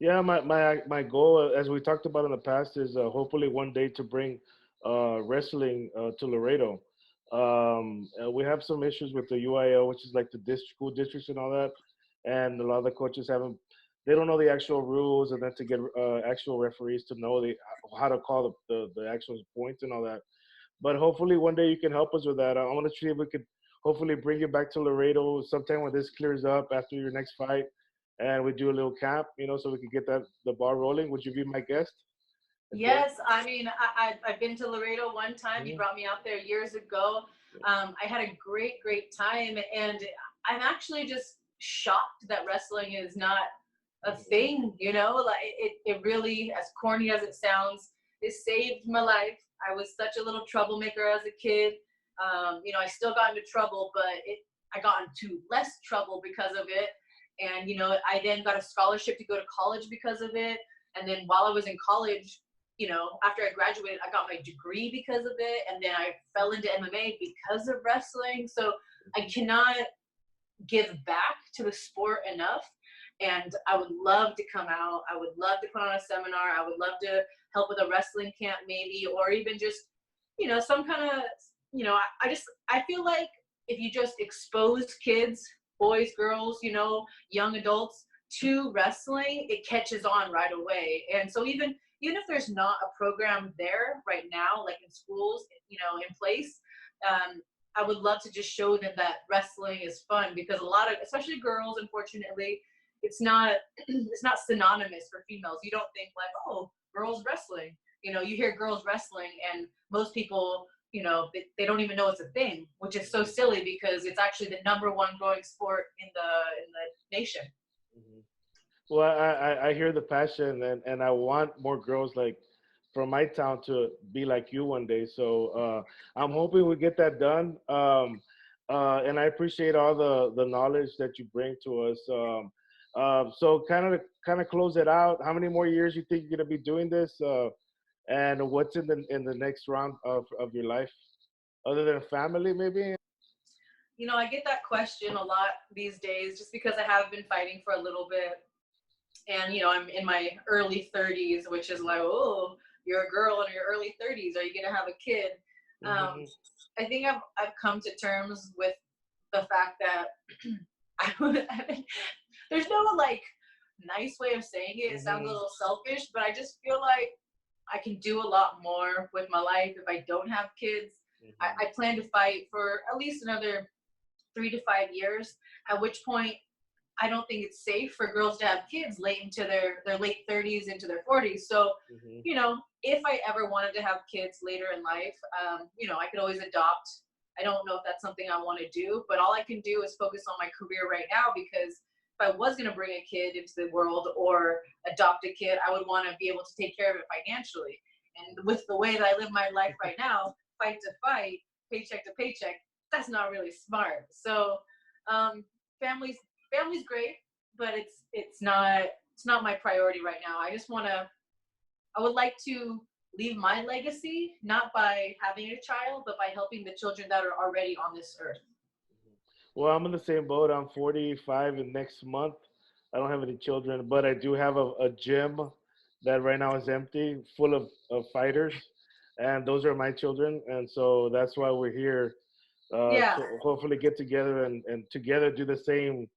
Yeah, my goal, as we talked about in the past, is hopefully one day to bring wrestling to Laredo. We have some issues with the UIL, which is like the school districts and all that, and a lot of the coaches haven't. They don't know the actual rules, and then to get actual referees to know how to call the actual points and all that. But hopefully one day you can help us with that. I want to see if we could hopefully bring you back to Laredo sometime when this clears up after your next fight, and we do a little camp, so we could get the ball rolling. Would you be my guest as well? Yes, I mean, I've been to Laredo one time. You Hmm. brought me out there years ago. I had a great time, and I'm actually just shocked that wrestling is not a thing. Like it really, as corny as it sounds, it saved my life. I was such a little troublemaker as a kid. I still got into trouble, but I got into less trouble because of it. And I then got a scholarship to go to college because of it. And then while I was in college, after I graduated, I got my degree because of it, and then I fell into MMA because of wrestling. So I cannot give back to the sport enough. And I would love to come out. I would love to put on a seminar. I would love to help with a wrestling camp, maybe, or even just, some kind of, I feel like if you just expose kids, boys, girls, young adults to wrestling, it catches on right away. And so even if there's not a program there right now, like in schools, in place, I would love to just show them that wrestling is fun, because a lot of, especially girls, unfortunately, it's not it's not synonymous for females. You don't think like, oh, girls wrestling. You hear girls wrestling, and most people, they don't even know it's a thing, which is so silly because it's actually the number one growing sport in the nation. Hmm. Well, I hear the passion, and I want more girls like from my town to be like you one day. So I'm hoping we get that done. And I appreciate all the knowledge that you bring to us. So kind of close it out. How many more years you think you're gonna be doing this? And what's in the next round of your life, other than family, maybe? I get that question a lot these days just because I have been fighting for a little bit. And, I'm in my early 30s, which is like, oh, you're a girl in your early 30s. Are you going to have a kid? Um, Hmm. I think I've come to terms with the fact that there's no like nice way of saying it. It sounds a Hmm. little selfish, but I just feel like I can do a lot more with my life if I don't have kids. I plan to fight for at least another 3 to 5 years, at which point I don't think it's safe for girls to have kids late into their late 30s into their 40s. So, Hmm. if I ever wanted to have kids later in life, I could always adopt. I don't know if that's something I want to do, but all I can do is focus on my career right now, because if I was going to bring a kid into the world or adopt a kid, I would want to be able to take care of it financially. And with the way that I live my life right now, fight to fight, paycheck to paycheck, that's not really smart. So, um, families family's great, but it's not my priority right now. I would like to leave my legacy not by having a child, but by helping the children that are already on this earth. Well, I'm in the same boat. I'm 45 in next month. I don't have any children, but I do have a gym that right now is empty, full of fighters, and those are my children. And so that's why we're here Yeah. to hopefully get together and together do the same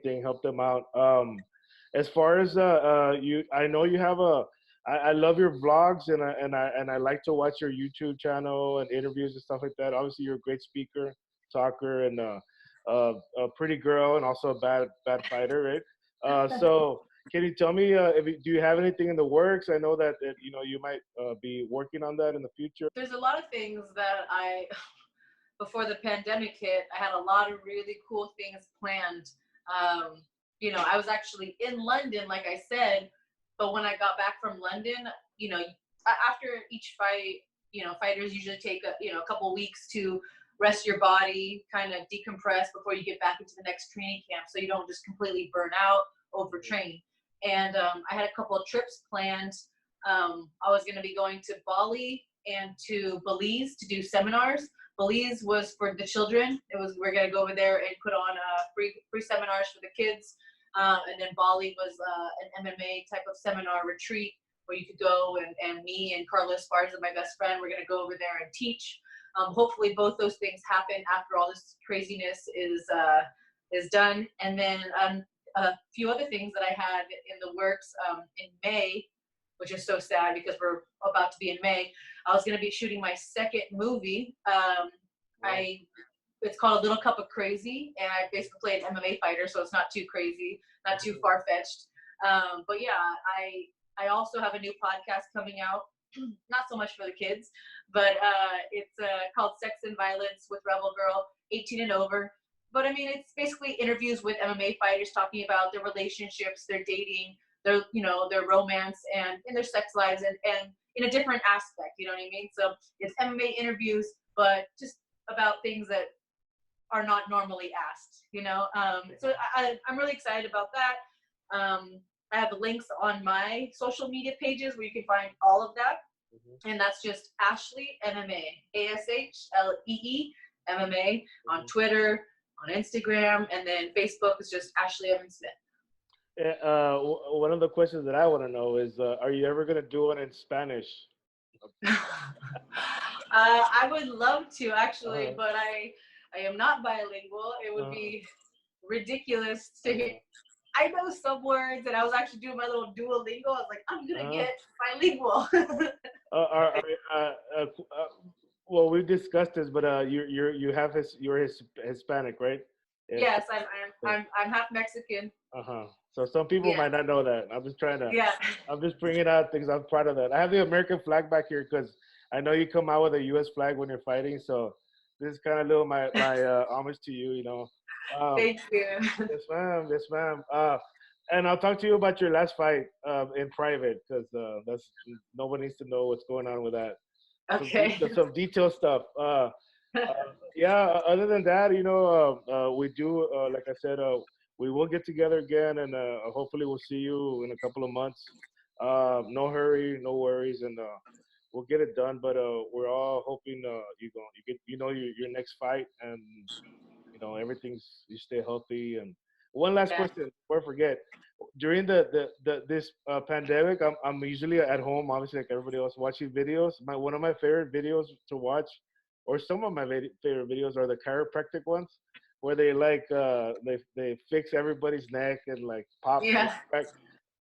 thing, help them out. As far as you, I know you have I love your vlogs and I like to watch your YouTube channel and interviews and stuff like that. Obviously, you're a great speaker, talker, and a pretty girl, and also a bad fighter, right? So can you tell me do you have anything in the works? I know that you might be working on that in the future. There's a lot of things that before the pandemic hit, I had a lot of really cool things planned. Um, I was actually in London, like I said, but when I got back from London, after each fight, fighters usually take a couple weeks to rest your body, kind of decompress before you get back into the next training camp, so you don't just completely burn out, overtrain. And I had a couple of trips planned. I was going to be going to Bali and to Belize to do seminars. Belize was for the children. We're gonna go over there and put on free seminars for the kids. And then Bali was an MMA type of seminar retreat where you could go, and me and Carlos Esparza, my best friend, we're going to go over there and teach. Hopefully both those things happen after all this craziness is done. And then a few other things that I had in the works in May, which is so sad because we're about to be in May. I was going to be shooting my second movie. It's called A Little Cup of Crazy, and I basically play an MMA fighter, so it's not too crazy, not too far-fetched. But yeah, I also have a new podcast coming out, not so much for the kids, but it's called Sex and Violence with Rebel Girl, 18 and over. But I mean, it's basically interviews with MMA fighters talking about their relationships, their dating, their romance, and in their sex lives, and in a different aspect, you know what I mean? So it's MMA interviews, but just about things that are not normally asked, you know? So I'm really excited about that. I have links on my social media pages where you can find all of that. And that's just Ashlee MMA, ASHLEE MMA on Twitter, on Instagram, and then Facebook is just Ashlee Evans-Smith. One of the questions that I want to know is, are you ever going to do it in Spanish? I would love to, actually, but I am not bilingual. It would be ridiculous to hear. I know some words, and I was actually doing my little Duolingo. I was like, I'm gonna get bilingual. Well, we discussed this, but you're Hispanic, right? Yes, I'm half Mexican. So some people might not know that. I'm just trying to. Yeah. I'm just bringing it out because I'm proud of that. I have the American flag back here because I know you come out with a U.S. flag when you're fighting. So this is kind of little my homage to you. You know. Thank you. Yes, ma'am. Yes, ma'am. And I'll talk to you about your last fight in private because that's nobody needs to know what's going on with that. Okay. Some detailed stuff. Yeah. Other than that, you know, we do like I said, we will get together again, and hopefully we'll see you in a couple of months. No hurry, no worries, and we'll get it done. But we're all hoping you get your next fight, and you know you stay healthy. And one last question before I forget. During this pandemic, I'm usually at home, obviously like everybody else, watching videos. One of my favorite videos to watch, or some of my favorite videos, are the chiropractic ones, where they they fix everybody's neck and like pop. Yeah.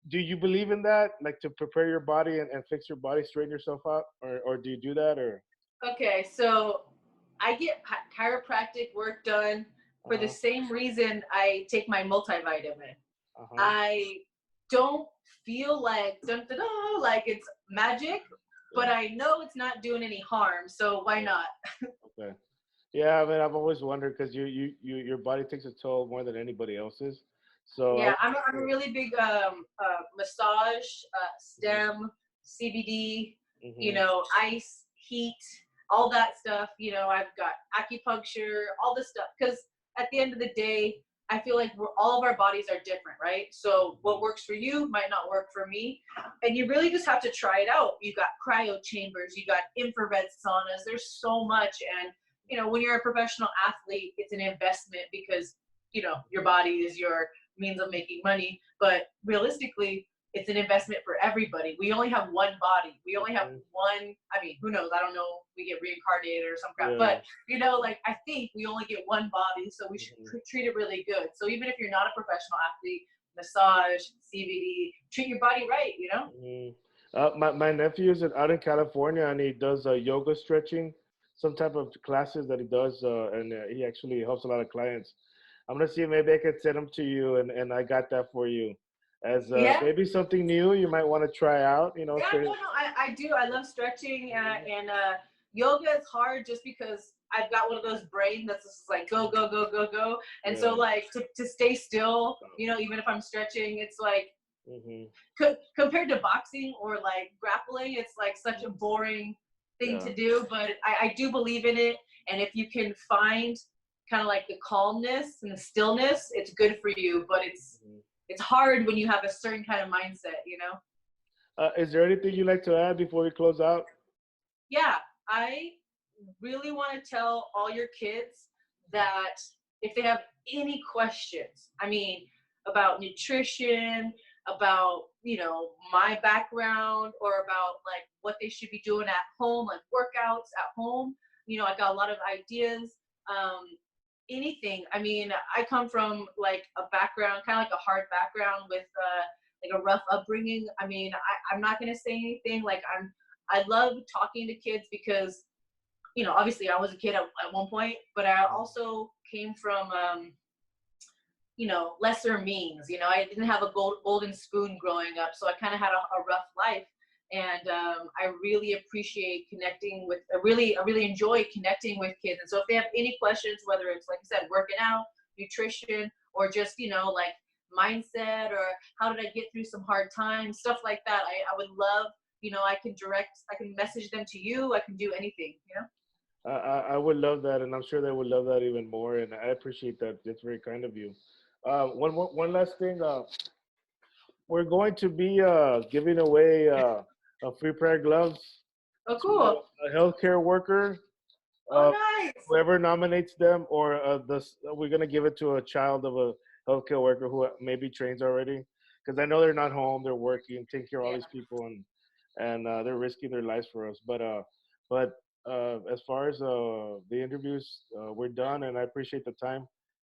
Do you believe in that, like to prepare your body and fix your body, straighten yourself out, or do you do that, or? Okay, so I get chiropractic work done for the same reason I take my multivitamin. I don't feel like like it's magic, but I know it's not doing any harm, so why not? Okay. Yeah, I mean, I've always wondered because your body takes a toll more than anybody else's. So yeah, I'm a really big massage, stem, CBD, you know, ice, heat, all that stuff. You know, I've got acupuncture, all this stuff. Because at the end of the day, I feel like all of our bodies are different, right? So what works for you might not work for me. And you really just have to try it out. You got cryo chambers, you got infrared saunas. There's so much. And, you know, when you're a professional athlete, it's an investment because, you know, your body is your means of making money. But realistically, it's an investment for everybody. We only have one body. We only have one. I mean, who knows? I don't know. We get reincarnated or some crap. Yeah. But, you know, like, I think we only get one body, so we should treat it really good. So even if you're not a professional athlete, massage, CBD, treat your body right, you know? My nephew is out in California, and he does yoga stretching, some type of classes that he does, and he actually helps a lot of clients. I'm going to see if maybe I could send him to you, and I got that for you. As maybe something new you might want to try out, you know. Yeah, no, I do. I love stretching, and yoga is hard just because I've got one of those brains that's just like go, go, go, go, go. And so like to stay still, you know, even if I'm stretching, it's like compared to boxing or like grappling, it's like such a boring thing to do. But I do believe in it. And if you can find kind of like the calmness and the stillness, it's good for you. But it's hard when you have a certain kind of mindset, you know? Is there anything you'd like to add before we close out? Yeah, I really want to tell all your kids that if they have any questions, I mean, about nutrition, about, you know, my background, or about like what they should be doing at home, like workouts at home. You know, I got a lot of ideas. Um, Anything. I mean, I come from like a background, kind of like a hard background with like a rough upbringing. I mean, I'm not gonna say anything. Like I love talking to kids because, you know, obviously I was a kid at one point, but I also came from you know, lesser means. You know, I didn't have a golden spoon growing up, so I kind of had a rough life. And I really appreciate connecting with. I really enjoy connecting with kids. And so, if they have any questions, whether it's like I said, working out, nutrition, or just, you know, like mindset, or how did I get through some hard times, stuff like that, I would love. You know, I can message them to you. I can do anything. You know. I would love that, and I'm sure they would love that even more. And I appreciate that. It's very kind of you. One last thing. We're going to be giving away a free pair of gloves Oh, to cool. a healthcare worker. Oh, Uh, nice. Whoever nominates them, or we're gonna give it to a child of a healthcare worker who maybe trains already, because I know they're not home, they're working, taking care of all Yeah. these people, and they're risking their lives for us. But as far as the interviews, we're done, and I appreciate the time.